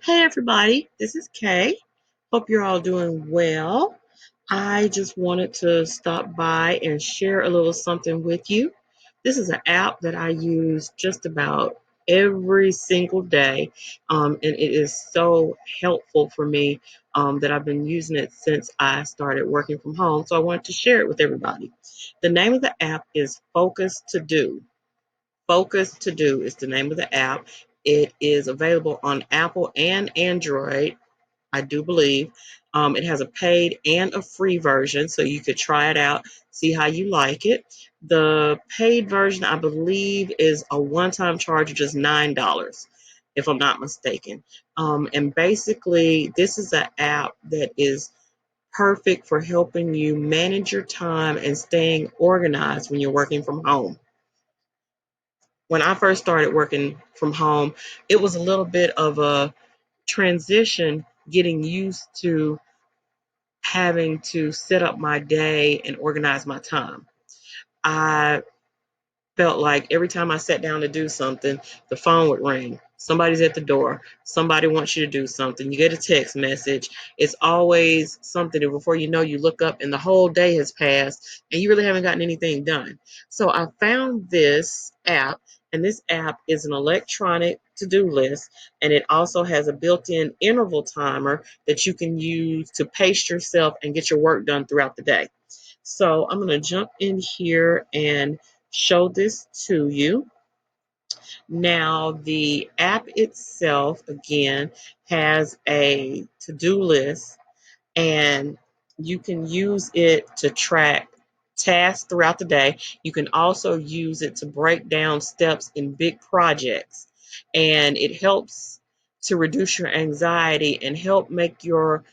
Hey everybody, this is Kay. Hope you're all doing well. I just wanted to stop by and share a little something with you. This is an app that I use just about every single day, and it is so helpful for me that I've been using it since I started working from home. So I wanted to share it with everybody. The name of the app is Focus to Do. Focus to Do is the name of the app. It is available on Apple and Android, I do believe. It has a paid and a free version, so you could try it out, see how you like it. The paid version, I believe, is a one-time charge of just $9, if I'm not mistaken. And basically, this is an app that is perfect for helping you manage your time and staying organized when you're working from home. When I first started working from home, it was a little bit of a transition getting used to having to set up my day and organize my time. I felt like every time I sat down to do something, the phone would ring. Somebody's at the door. Somebody wants you to do something. You get a text message. It's always something that before you know, you look up and the whole day has passed and you really haven't gotten anything done. So I found this app, and this app is an electronic to-do list, and it also has a built-in interval timer that you can use to pace yourself and get your work done throughout the day. So I'm going to jump in here and show this to you. Now, the app itself, again, has a to-do list, and you can use it to track tasks throughout the day. You can also use it to break down steps in big projects, and it helps to reduce your anxiety and help make your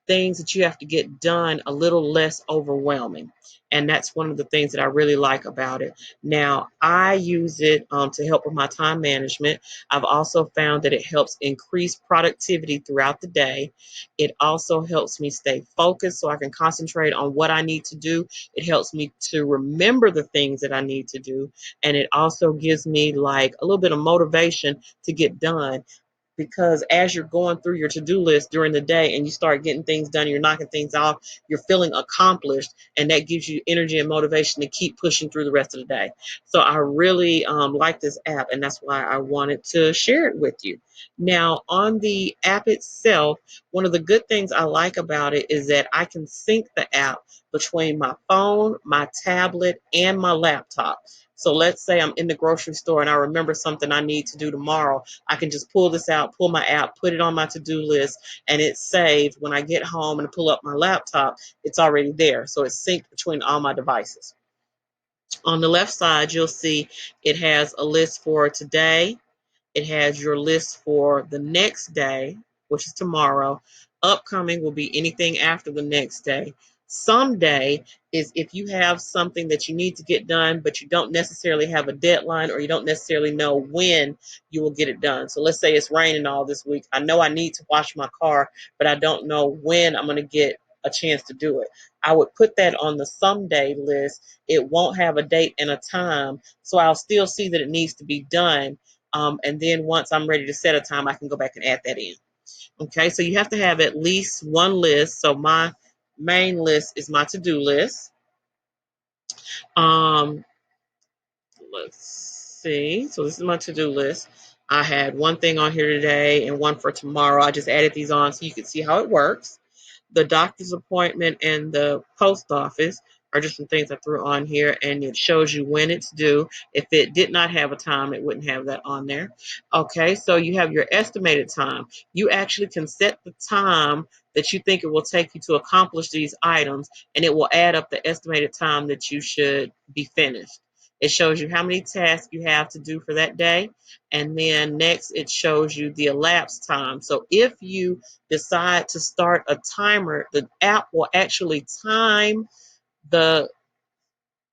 things that you have to get done a little less overwhelming. And that's one of the things that I really like about it. Now, I use it to help with my time management. I've also found that it helps increase productivity throughout the day. It also helps me stay focused so I can concentrate on what I need to do. It helps me to remember the things that I need to do. And it also gives me like a little bit of motivation to get done, because as you're going through your to-do list during the day and you start getting things done, you're knocking things off, you're feeling accomplished, and that gives you energy and motivation to keep pushing through the rest of the day. So I really like this app, and that's why I wanted to share it with you. Now, on the app itself, one of the good things I like about it is that I can sync the app between my phone, my tablet, and my laptop. So let's say I'm in the grocery store and I remember something I need to do tomorrow. I can just pull this out, pull my app, put it on my to-do list, and it's saved. When I get home and pull up my laptop, it's already there. So it's synced between all my devices. On the left side, you'll see it has a list for today. It has your list for the next day, which is tomorrow. Upcoming will be anything after the next day. Someday is if you have something that you need to get done, but you don't necessarily have a deadline, or you don't necessarily know when you will get it done. So let's say it's raining all this week. I know I need to wash my car, but I don't know when I'm going to get a chance to do it. I would put that on the someday list. It won't have a date and a time, so I'll still see that it needs to be done, and then once I'm ready to set a time, I can go back and add that in. Okay, so you have to have at least one list. So my main list is my to-do list. Um, let's see. So this is my to-do list. I had one thing on here today and one for tomorrow. I just added these on so you can see how it works. The doctor's appointment and the post office are just some things I threw on here, and it shows you when it's due. If it did not have a time, it wouldn't have that on there. Okay, so you have your estimated time. You actually can set the time that you think it will take you to accomplish these items, and it will add up the estimated time that you should be finished. It shows you how many tasks you have to do for that day. And then next, it shows you the elapsed time. So if you decide to start a timer, the app will actually time the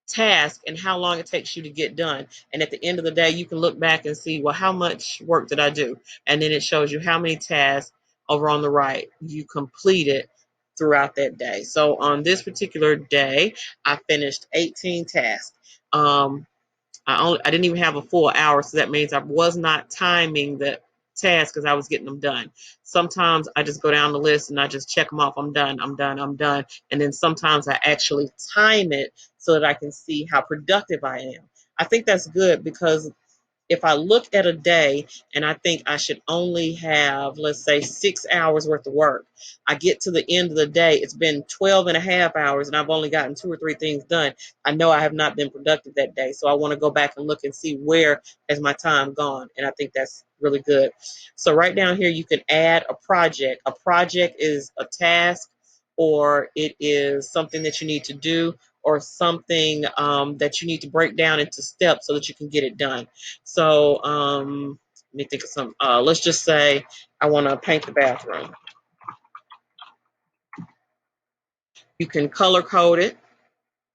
task and how long it takes you to get done. And at the end of the day, you can look back and see, well, how much work did I do? And then it shows you how many tasks over on the right you completed throughout that day. So on this particular day, I finished 18 tasks. I didn't even have a full hour, so that means I was not timing the tasks because I was getting them done. Sometimes I just go down the list and I just check them off. I'm done, I'm done, I'm done. And then sometimes I actually time it so that I can see how productive I am. I think that's good because if I look at a day and I think I should only have, let's say, 6 hours worth of work, I get to the end of the day, it's been 12 and a half hours and I've only gotten 2 or 3 things done. I know I have not been productive that day. So I want to go back and look and see where has my time gone. And I think that's really good. So right down here, you can add a project. A project is a task or it is something that you need to do or something that you need to break down into steps so that you can get it done. So let me think of some. Let's just say I want to paint the bathroom. You can color code it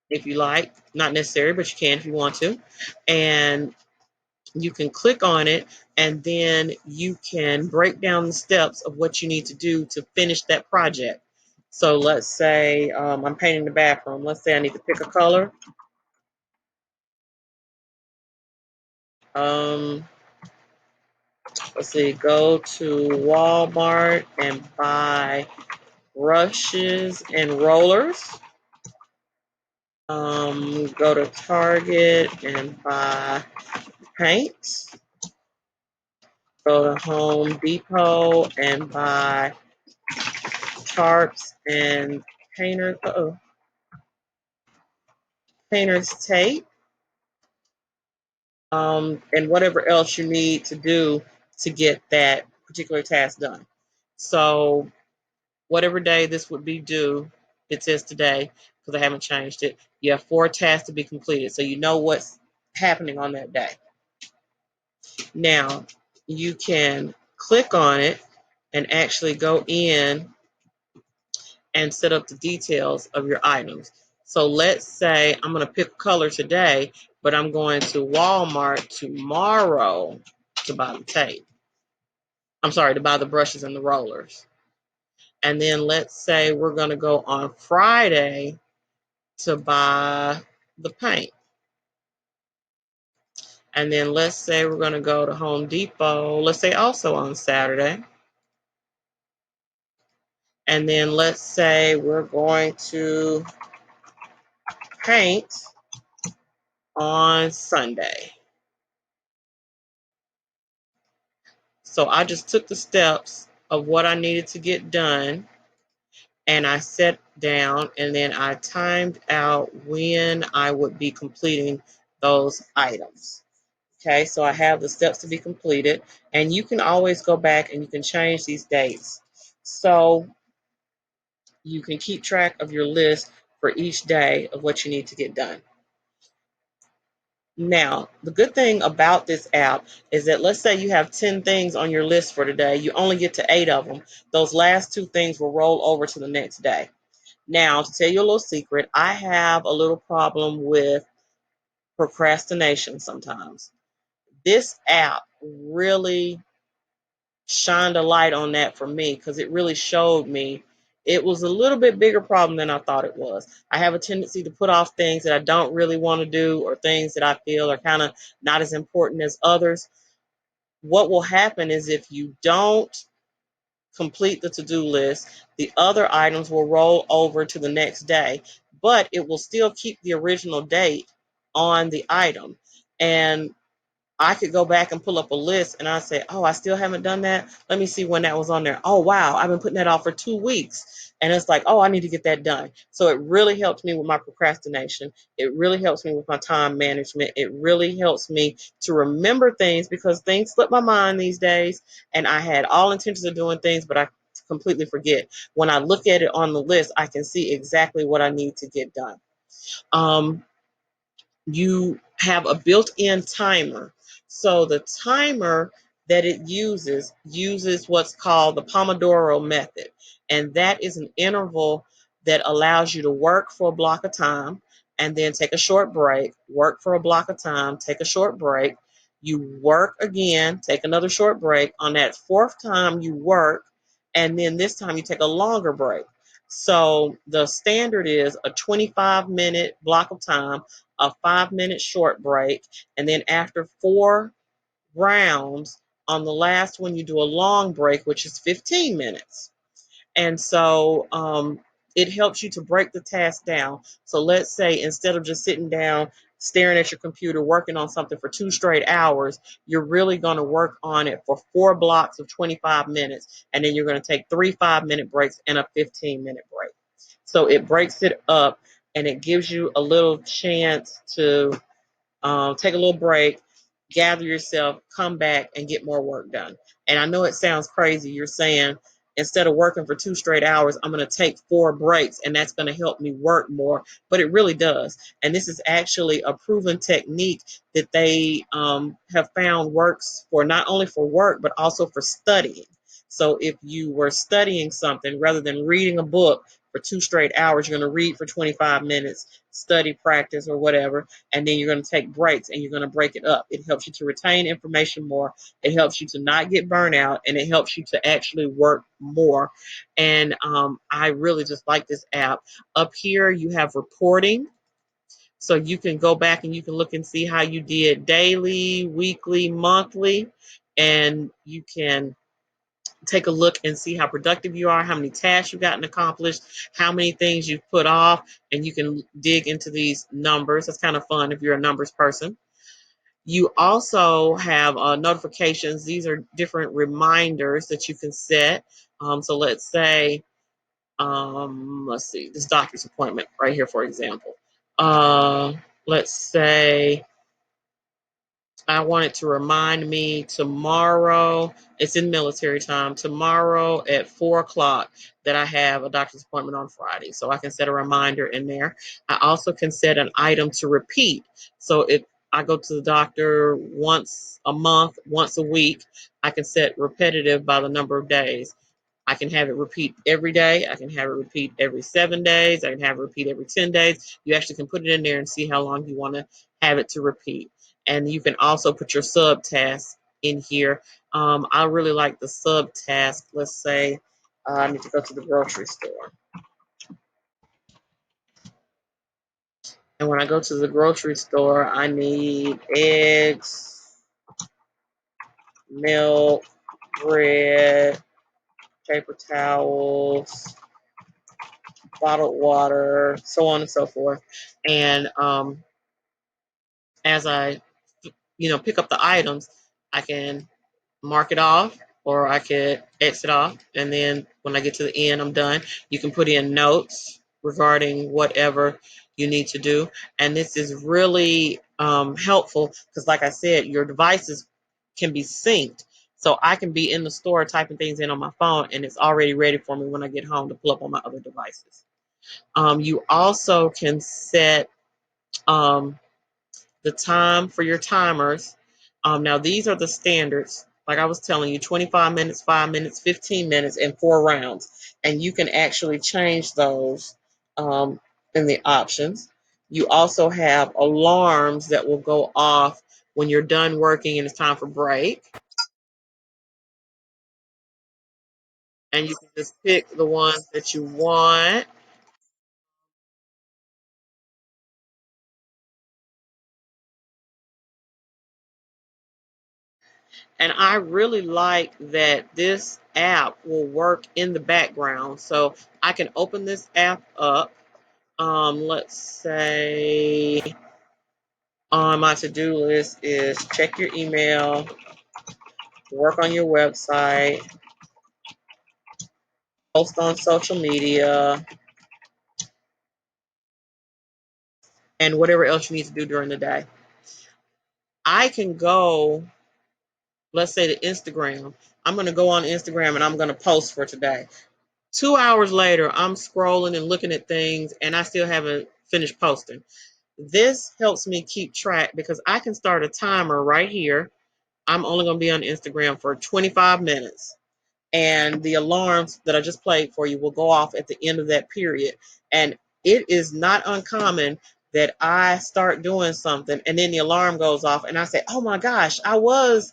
if you like. Not necessary, but you can if you want to. And you can click on it, and then you can break down the steps of what you need to do to finish that project. So let's say I'm painting the bathroom. Let's say I need to pick a color. Um, let's see, go to Walmart and buy brushes and rollers. Go to Target and buy paint. Go to Home Depot and buy tarps and painter's tape, and whatever else you need to do to get that particular task done. So whatever day this would be due, it says today, because I haven't changed it, you have 4 tasks to be completed. So you know what's happening on that day. Now, you can click on it and actually go in and set up the details of your items. So let's say I'm going to pick color today, but I'm going to Walmart tomorrow to buy the tape. I'm sorry, to buy the brushes and the rollers. And then let's say we're going to go on Friday to buy the paint. And then let's say we're going to go to Home Depot, let's say also on Saturday. And then let's say we're going to paint on Sunday. So I just took the steps of what I needed to get done and I sat down and then I timed out when I would be completing those items. Okay, so I have the steps to be completed and you can always go back and you can change these dates. So you can keep track of your list for each day of what you need to get done. Now, the good thing about this app is that let's say you have 10 things on your list for today, you only get to 8 of them. Those last 2 things will roll over to the next day. Now, to tell you a little secret, I have a little problem with procrastination sometimes. This app really shined a light on that for me because it really showed me it was a little bit bigger problem than I thought it was. I have a tendency to put off things that I don't really want to do or things that I feel are kind of not as important as others. What will happen is if you don't complete the to-do list, the other items will roll over to the next day, but it will still keep the original date on the item. And I could go back and pull up a list and I say, oh, I still haven't done that. Let me see when that was on there. Oh, wow, I've been putting that off for 2 weeks. And it's like, oh, I need to get that done. So it really helps me with my procrastination. It really helps me with my time management. It really helps me to remember things because things slip my mind these days. And I had all intentions of doing things, but I completely forget. When I look at it on the list, I can see exactly what I need to get done. Um, you have a built-in timer. So the timer that it uses what's called the Pomodoro method. And that is an interval that allows you to work for a block of time and then take a short break, work for a block of time, take a short break. You work again, take another short break. On that 4th time, you work, and then this time you take a longer break. So the standard is a 25-minute block of time, a 5-minute short break, and then after 4 rounds, On the last one, you do a long break, which is 15 minutes. And so it helps you to break the task down. So let's say instead of just sitting down, staring at your computer, working on something for 2 straight hours, you're really going to work on it for 4 blocks of 25 minutes. And then you're going to take 3 5-minute breaks and a 15-minute break. So it breaks it up and it gives you a little chance to take a little break, gather yourself, come back, and get more work done. And I know it sounds crazy. You're saying instead of working for 2 straight hours, I'm going to take 4 breaks, and that's going to help me work more. But it really does. And this is actually a proven technique that they have found works for not only for work, but also for studying. So if you were studying something rather than reading a book for 2 straight hours, you're going to read for 25 minutes, study, practice, or whatever, and then you're going to take breaks and you're going to break it up. It helps you to retain information more. It helps you to not get burnout, and it helps you to actually work more. And I really just like this app. Up here, you have reporting. So you can go back and you can look and see how you did daily, weekly, monthly, and you can take a look and see how productive you are, how many tasks you've gotten accomplished, how many things you've put off, and you can dig into these numbers. That's kind of fun if you're a numbers person. You also have notifications. These are different reminders that you can set. So let's see, this doctor's appointment right here, for example. Let's say I want it to remind me tomorrow, it's in military time, tomorrow at 4 o'clock that I have a doctor's appointment on Friday. So I can set a reminder in there. I also can set an item to repeat. So if I go to the doctor once a month, once a week, I can set repetitive by the number of days. I can have it repeat every day. I can have it repeat every 7 days. I can have it repeat every 10 days. You actually can put it in there and see how long you want to have it to repeat. And you can also put your subtasks in here. I really like the subtask. Let's say I need to go to the grocery store. And when I go to the grocery store, I need eggs, milk, bread, paper towels, bottled water, so on and so forth. And as I, pick up the items, I can mark it off or I could exit off. And then when I get to the end, I'm done. You can put in notes regarding whatever you need to do. And this is really helpful because, like I said, your devices can be synced. So I can be in the store typing things in on my phone and it's already ready for me when I get home to pull up on my other devices. You also can set um, the time for your timers. Now, these are the standards. Like I was telling you, 25 minutes, 5 minutes, 15 minutes, and 4 rounds. And you can actually change those in the options. You also have alarms that will go off when you're done working and it's time for break. And you can just pick the ones that you want. And I really like that this app will work in the background. So I can open this app up. Let's say on my to-do list is check your email, work on your website, post on social media, and whatever else you need to do during the day. I can go, let's say to Instagram. I'm going to go on Instagram and I'm going to post for today. 2 hours later, I'm scrolling and looking at things and I still haven't finished posting. This helps me keep track because I can start a timer right here. I'm only going to be on Instagram for 25 minutes. And the alarms that I just played for you will go off at the end of that period. And it is not uncommon that I start doing something and then the alarm goes off and I say, oh my gosh, I was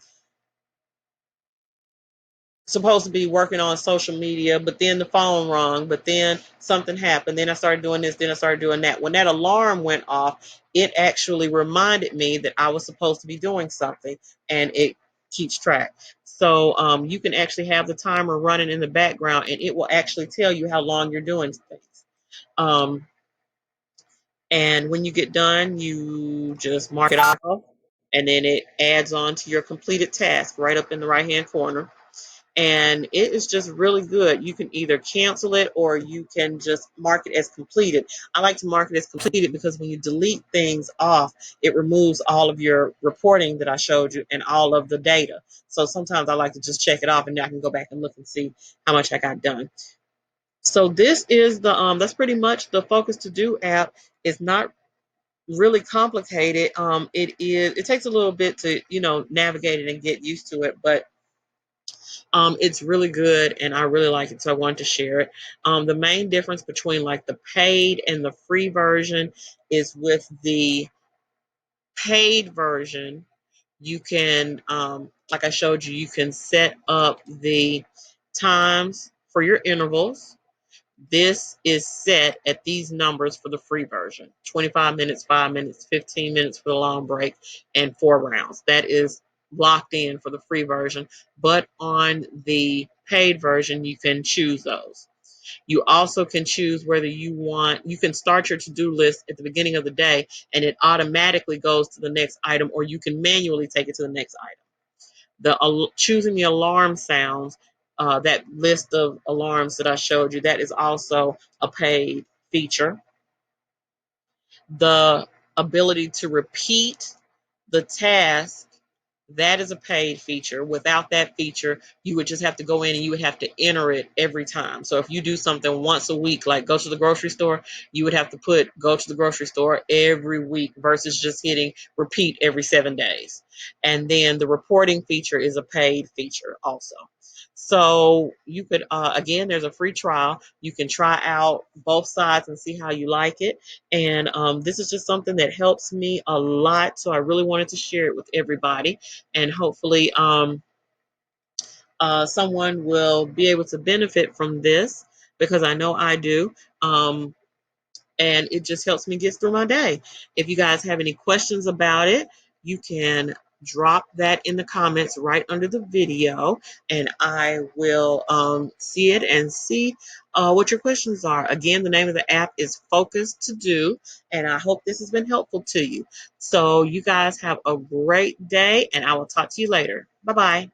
supposed to be working on social media, but then the phone rung, but then something happened. Then I started doing this, then I started doing that. When that alarm went off, it actually reminded me that I was supposed to be doing something and it keeps track. So you can actually have the timer running in the background, and it will actually tell you how long you're doing things. Um, and when you get done, you just mark it off, and then it adds on to your completed task right up in the right hand corner. And it is just really good. You can either cancel it or you can just mark it as completed. I like to mark it as completed because when you delete things off, it removes all of your reporting that I showed you and all of the data. So sometimes I like to just check it off, and then I can go back and look and see how much I got done. So this is the that's pretty much the Focus to Do app. It's not really complicated. It takes a little bit to navigate it and get used to it, but it's really good and I really like it, so I wanted to share it. The main difference between like the paid and the free version is with the paid version, you can, like I showed you, you can set up the times for your intervals. This is set at these numbers for the free version: 25 minutes, 5 minutes, 15 minutes for the long break, and 4 rounds. That is locked in for the free version. But on the paid version, you can choose those. You also can choose whether you can start your to do list at the beginning of the day and it automatically goes to the next item, or you can manually take it to the next item. Choosing the alarm sounds, that list of alarms that I showed you, that is also a paid feature. The ability to repeat the task, that is a paid feature. Without that feature, you would just have to go in and you would have to enter it every time. So if you do something once a week, like go to the grocery store, you would have to put go to the grocery store every week versus just hitting repeat every 7 days. And then the reporting feature is a paid feature also. So you could, again, there's a free trial. You can try out both sides and see how you like it. And this is just something that helps me a lot. So I really wanted to share it with everybody. And hopefully someone will be able to benefit from this, because I know I do. And it just helps me get through my day. If you guys have any questions about it, you can drop that in the comments right under the video, and I will see it and see what your questions are. Again, the name of the app is Focus to Do, and I hope this has been helpful to you. So you guys have a great day, and I will talk to you later. Bye bye.